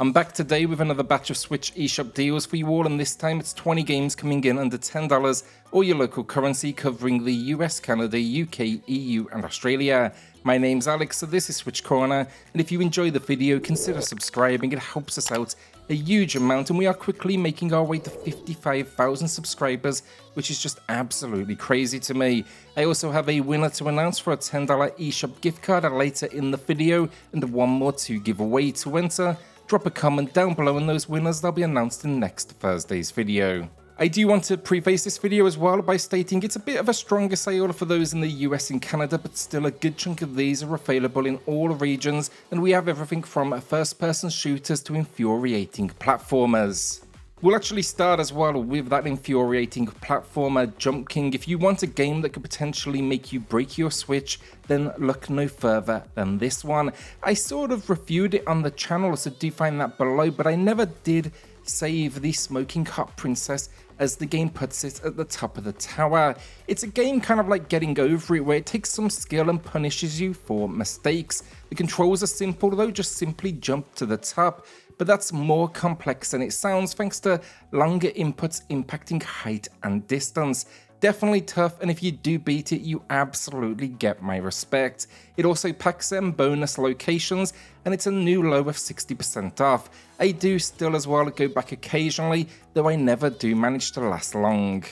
I'm back today with another batch of Switch eShop deals for you all, and this time it's 20 games coming in under $10 or your local currency, covering the US, Canada, UK, EU and Australia. My name's Alex, so this is SwitchCorner, and if you enjoy the video, consider subscribing. It helps us out a huge amount, and we are quickly making our way to 55,000 subscribers, which is just absolutely crazy to me. I also have a winner to announce for a $10 eShop gift card later in the video, and one more to give away. To enter, drop a comment down below, and those winners, they'll be announced in next Thursday's video. I do want to preface this video as well by stating it's a bit of a stronger sale for those in the US and Canada, but still a good chunk of these are available in all regions, and we have everything from first-person shooters to infuriating platformers. We'll actually start as well with that infuriating platformer, Jump King. If you want a game that could potentially make you break your Switch, then look no further than this one. I sort of reviewed it on the channel, so do find that below, but I never did save the Smoking Hot Princess, as the game puts it, at the top of the tower. It's a game kind of like Getting Over It, where it takes some skill and punishes you for mistakes. The controls are simple though, just simply jump to the top, but that's more complex than it sounds thanks to longer inputs impacting height and distance. Definitely tough, and if you do beat it, you absolutely get my respect. It also packs them bonus locations, and it's a new low of 60% off. I do still as well go back occasionally, though I never do manage to last long.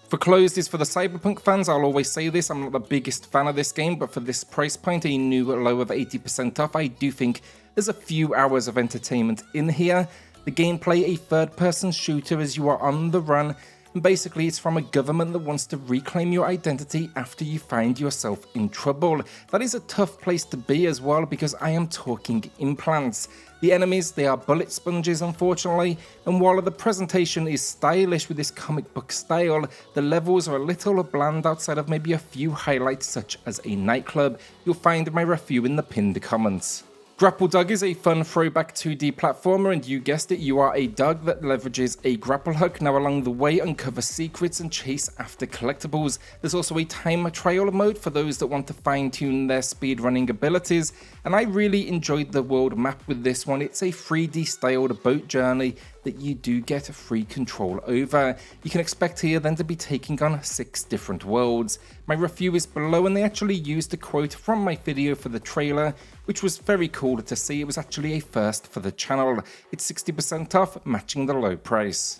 FORECLOSED is for the Cyberpunk fans. I'll always say this, I'm not the biggest fan of this game, but for this price point, a new low of 80% off, I do think there's a few hours of entertainment in here. The gameplay, a third-person shooter as you are on the run, and basically it's from a government that wants to reclaim your identity after you find yourself in trouble. That is a tough place to be as well, because I am talking implants. The enemies, they are bullet sponges unfortunately, and while the presentation is stylish with this comic book style, the levels are a little bland outside of maybe a few highlights such as a nightclub. You'll find my review in the pinned comments. Grapple Dog is a fun throwback 2D platformer, and you guessed it, you are a dog that leverages a grapple hook. Now along the way, uncover secrets and chase after collectibles. There's also a time trial mode for those that want to fine-tune their speedrunning abilities, and I really enjoyed the world map with this one. It's a 3D styled boat journey that you do get free control over. You can expect here then to be taking on 6 different worlds. My review is below, and they actually used a quote from my video for the trailer, which was very cool to see. It was actually a first for the channel. It's 60% off, matching the low price.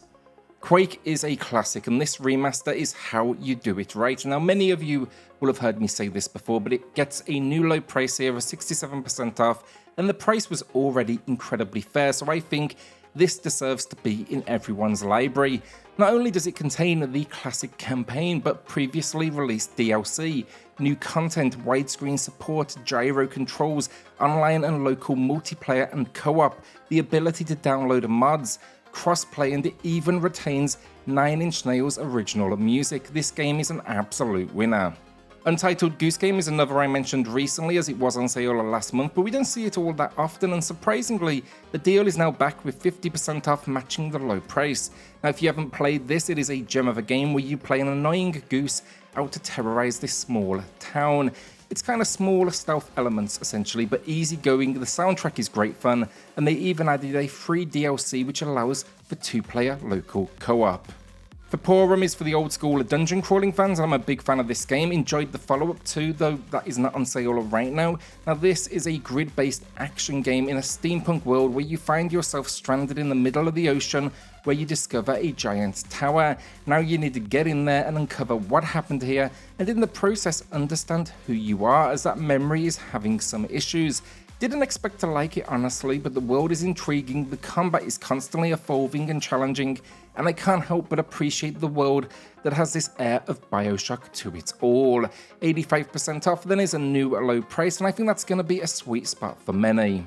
Quake is a classic, and this remaster is how you do it right. Now many of you will have heard me say this before, but it gets a new low price here of 67% off, and the price was already incredibly fair, so I think this deserves to be in everyone's library. Not only does it contain the classic campaign, but previously released DLC, new content, widescreen support, gyro controls, online and local multiplayer and co-op, the ability to download mods, crossplay, and it even retains Nine Inch Nails original music. This game is an absolute winner. Untitled Goose Game is another I mentioned recently, as it was on sale last month, but we don't see it all that often, and surprisingly, the deal is now back with 50% off, matching the low price. Now if you haven't played this, it is a gem of a game where you play an annoying goose out to terrorize this small town. It's kind of small stealth elements essentially, but easygoing. The soundtrack is great fun, and they even added a free DLC which allows for 2-player local co-op. Vaporum is for the old school dungeon crawling fans, and I'm a big fan of this game. Enjoyed the follow-up too, though that is not on sale right now. Now this is a grid-based action game in a steampunk world where you find yourself stranded in the middle of the ocean, where you discover a giant tower. Now you need to get in there and uncover what happened here, and in the process understand who you are, as that memory is having some issues. Didn't expect to like it honestly, but the world is intriguing, the combat is constantly evolving and challenging, and I can't help but appreciate the world that has this air of Bioshock to it all. 85% off then is a new low price, and I think that's going to be a sweet spot for many.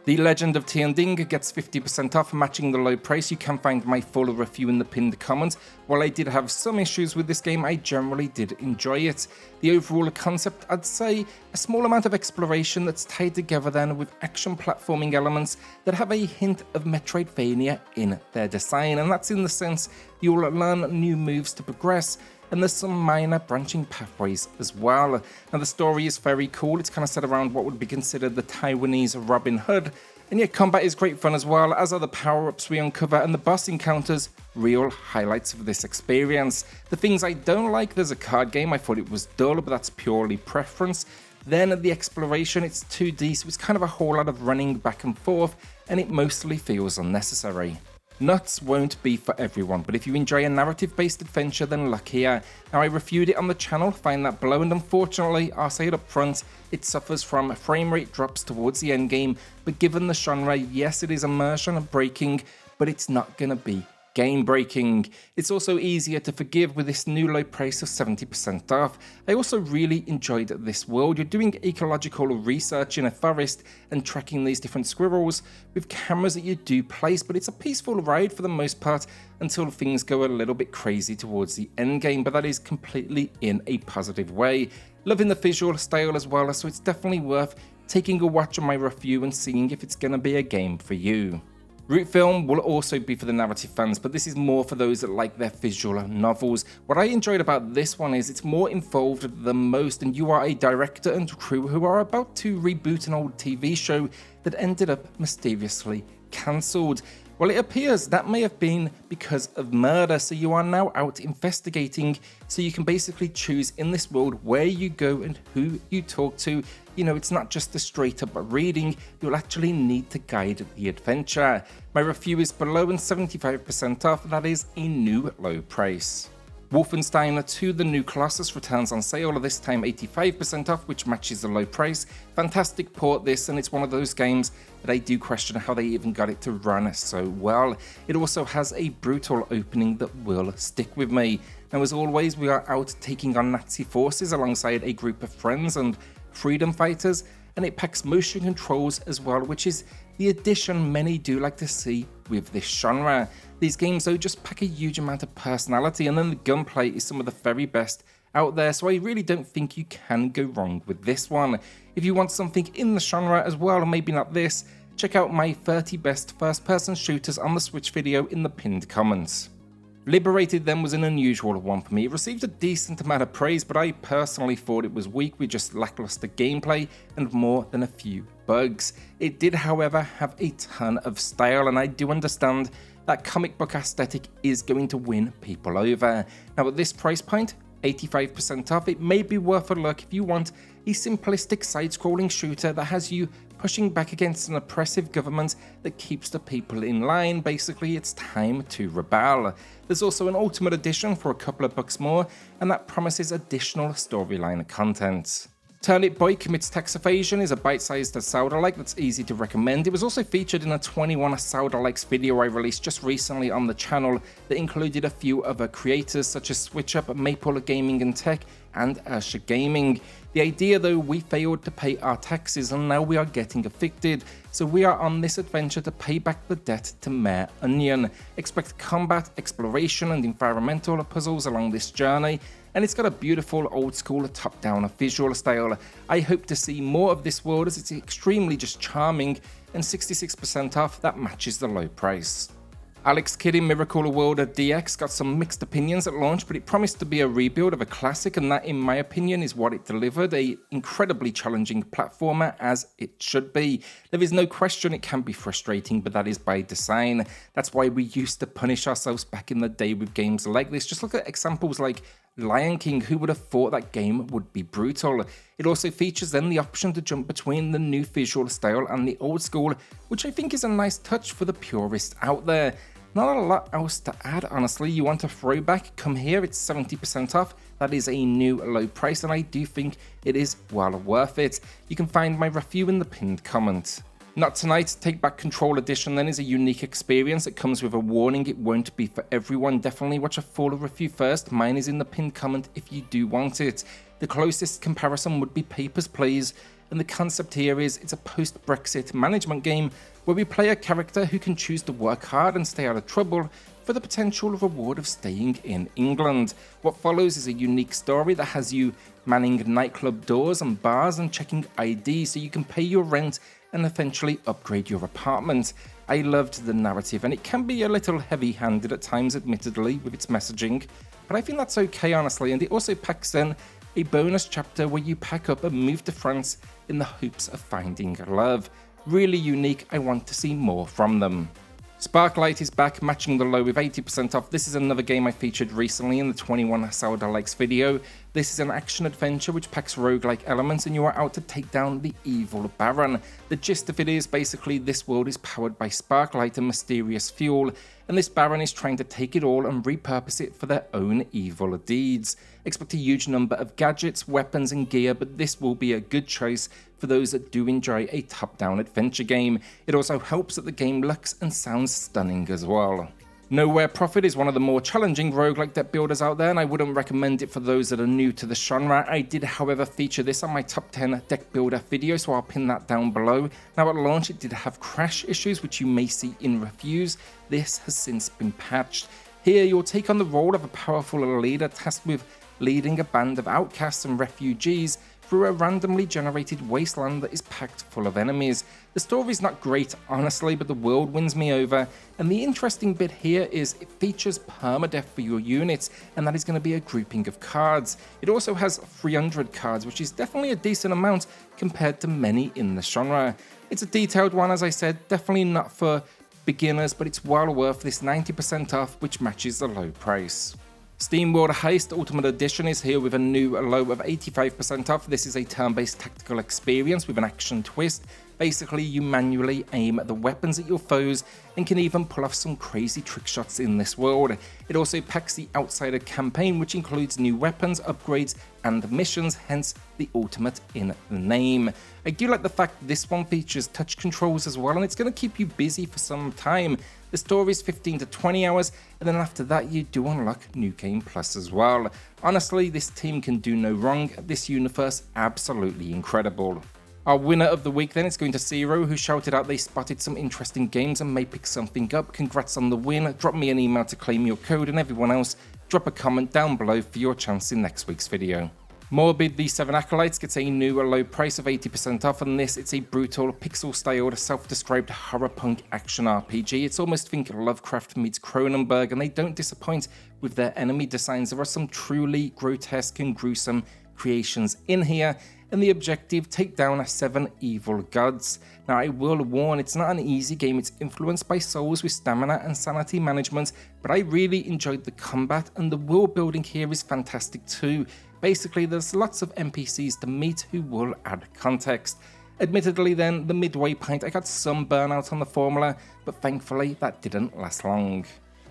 The Legend of Tianding gets 50% off, matching the low price. You can find my full review in the pinned comments. While I did have some issues with this game, I generally did enjoy it. The overall concept, I'd say a small amount of exploration that's tied together then with action platforming elements that have a hint of Metroidvania in their design, and that's in the sense you'll learn new moves to progress, and there's some minor branching pathways as well. Now the story is very cool. It's kind of set around what would be considered the Taiwanese Robin Hood, And yeah, combat is great fun as well, as are the power-ups we uncover and the boss encounters, real highlights of this experience. The things I don't like, there's a card game, I thought it was dull, but that's purely preference. Then the exploration, it's 2D, so it's kind of a whole lot of running back and forth, and it mostly feels unnecessary. Nuts won't be for everyone, but if you enjoy a narrative-based adventure, then look here. Now, I reviewed it on the channel, find that below, and unfortunately, I'll say it up front, it suffers from frame rate drops towards the endgame, but given the genre, yes, it is immersion breaking, but it's not gonna be game breaking. It's also easier to forgive with this new low price of 70% off. I also really enjoyed this world. You're doing ecological research in a forest and tracking these different squirrels with cameras that you do place, but it's a peaceful ride for the most part until things go a little bit crazy towards the end game, but that is completely in a positive way. Loving the visual style as well, so it's definitely worth taking a watch on my review and seeing if it's gonna be a game for you. Root Film will also be for the narrative fans, but this is more for those that like their visual novels. What I enjoyed about this one is it's more involved than most, and you are a director and crew who are about to reboot an old TV show that ended up mysteriously cancelled. Well, it appears that may have been because of murder, so you are now out investigating, so you can basically choose in this world where you go and who you talk to. You know, it's not just a straight up reading, you'll actually need to guide the adventure. My review is below and 75% off, that is a new low price. Wolfenstein II, the new Colossus, returns on sale, this time 85% off, which matches the low price. Fantastic port this, and it's one of those games that I do question how they even got it to run so well. It also has a brutal opening that will stick with me. Now, as always, we are out taking on Nazi forces alongside a group of friends and freedom fighters, and it packs motion controls as well, which is the addition many do like to see with this genre. These games though just pack a huge amount of personality, and then the gunplay is some of the very best out there, so I really don't think you can go wrong with this one. If you want something in the genre as well, and maybe not this, check out my 30 best first-person shooters on the Switch video in the pinned comments. Liberated then was an unusual one for me. It received a decent amount of praise, but I personally thought it was weak with just lackluster gameplay and more than a few bugs. It did, however, have a ton of style, and I do understand that comic book aesthetic is going to win people over. Now, at this price point, 85% off, it may be worth a look if you want a simplistic side-scrolling shooter that has you pushing back against an oppressive government that keeps the people in line. Basically, it's time to rebel. There's also an Ultimate Edition for a couple of bucks more, and that promises additional storyline content. Turnip Boy Commits Tax Evasion is a bite-sized Sauda-like that's easy to recommend. It was also featured in a 21 Sauda-likes video I released just recently on the channel that included a few other creators such as SwitchUp, Maple Gaming and Tech, and ESHOP Gaming. The idea though, we failed to pay our taxes and now we are getting evicted, so we are on this adventure to pay back the debt to Mayor Onion. Expect combat, exploration and environmental puzzles along this journey, and it's got a beautiful old school top-down visual style. I hope to see more of this world as it's extremely just charming, and 66% off, that matches the low price. Alex Kidd in Miracle World DX got some mixed opinions at launch, but it promised to be a rebuild of a classic, and that in my opinion is what it delivered, a incredibly challenging platformer as it should be. There is no question it can be frustrating, but that is by design. That's why we used to punish ourselves back in the day with games like this. Just look at examples like Lion King. Who would have thought that game would be brutal? It also features then the option to jump between the new visual style and the old school, which I think is a nice touch for the purist out there. Not a lot else to add, honestly. You want a throwback? Come here, it's 70% off. That is a new low price, and I do think it is well worth it. You can find my review in the pinned comment. Not Tonight, Take Back Control Edition then is a unique experience. It comes with a warning, it won't be for everyone. Definitely watch a full review first. Mine is in the pinned comment if you do want it. The closest comparison would be Papers, Please, and the concept here is it's a post-Brexit management game where we play a character who can choose to work hard and stay out of trouble for the potential reward of staying in England. What follows is a unique story that has you manning nightclub doors and bars and checking ID so you can pay your rent and eventually upgrade your apartment. I loved the narrative, and it can be a little heavy-handed at times, admittedly, with its messaging, but I think that's okay, honestly, and it also packs in a bonus chapter where you pack up and move to France in the hopes of finding love. Really unique, I want to see more from them. Sparklite is back, matching the low with 80% off. This is another game I featured recently in the 21 Sourdough Likes video. This is an action-adventure which packs roguelike elements and you are out to take down the evil Baron. The gist of it is basically this world is powered by Sparklite and mysterious fuel, and this Baron is trying to take it all and repurpose it for their own evil deeds. Expect a huge number of gadgets, weapons and gear, but this will be a good choice for those that do enjoy a top-down adventure game. It also helps that the game looks and sounds stunning as well. Nowhere Prophet is one of the more challenging roguelike deck builders out there, and I wouldn't recommend it for those that are new to the genre. I did, however, feature this on my top 10 deck builder video, so I'll pin that down below. Now at launch it did have crash issues, which you may see in reviews. This has since been patched. Here you'll take on the role of a powerful leader tasked with leading a band of outcasts and refugees through a randomly generated wasteland that is packed full of enemies. The story's not great, honestly, but the world wins me over, and the interesting bit here is it features permadeath for your units, and that is going to be a grouping of cards. It also has 300 cards, which is definitely a decent amount compared to many in the genre. It's a detailed one, as I said, definitely not for beginners, but it's well worth this 90% off, which matches the low price. SteamWorld Heist Ultimate Edition is here with a new low of 85% off. This is a turn-based tactical experience with an action twist. Basically, you manually aim the weapons at your foes and can even pull off some crazy trick shots in this world. It also packs the Outsider campaign, which includes new weapons, upgrades, and missions, hence the ultimate in the name. I do like the fact this one features touch controls as well, and it's going to keep you busy for some time. The story is 15 to 20 hours, and then after that you do unlock New Game Plus as well. Honestly, this team can do no wrong. This universe, absolutely incredible. Our winner of the week then is going to Zero, who shouted out they spotted some interesting games and may pick something up. Congrats on the win. Drop me an email to claim your code, and everyone else, drop a comment down below for your chance in next week's video. Morbid, the 7 Acolytes, gets a new low price of 80% off on this. It's a brutal, pixel-styled, self-described horror punk action RPG. It's almost think Lovecraft meets Cronenberg, and they don't disappoint with their enemy designs. There are some truly grotesque and gruesome creations in here, and the objective, take down 7 evil gods. Now I will warn, it's not an easy game. It's influenced by Souls with stamina and sanity management, but I really enjoyed the combat, and the world building here is fantastic too. Basically, there's lots of NPCs to meet who will add context. Admittedly then, the midway point I got some burnout on the formula, but thankfully that didn't last long.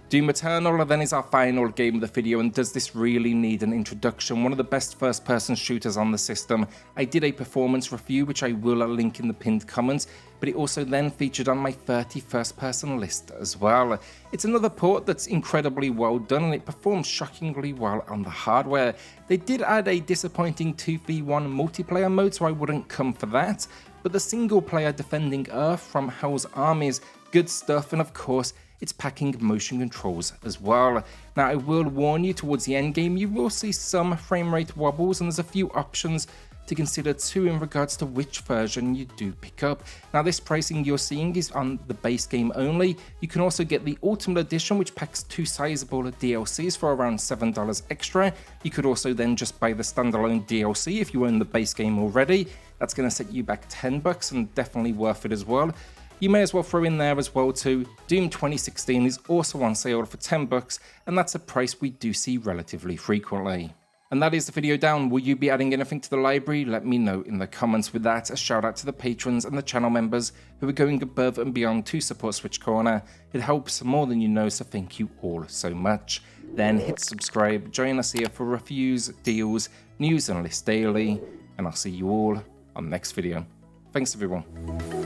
Doom Eternal then is our final game of the video, and does this really need an introduction? One of the best first-person shooters on the system. I did a performance review, which I will link in the pinned comments, but it also then featured on my 30 first-person list as well. It's another port that's incredibly well done, and it performs shockingly well on the hardware. They did add a disappointing 2v1 multiplayer mode, so I wouldn't come for that, but the single-player defending Earth from Hell's Armies, good stuff, and of course, it's packing motion controls as well. Now I will warn you, towards the end game you will see some frame rate wobbles, and there's a few options to consider too in regards to which version you do pick up. Now this pricing you're seeing is on the base game only. You can also get the Ultimate Edition, which packs 2 sizable DLCs for around $7 extra. You could also then just buy the standalone DLC if you own the base game already. That's going to set you back $10 and definitely worth it as well. You may as well throw in there as well too, Doom 2016 is also on sale for $10, and that's a price we do see relatively frequently. And that is the video down. Will you be adding anything to the library? Let me know in the comments. With that, a shout out to the patrons and the channel members who are going above and beyond to support SwitchCorner. It helps more than you know, so thank you all so much. Then hit subscribe, join us here for reviews, deals, news and lists daily, and I'll see you all on the next video. Thanks everyone.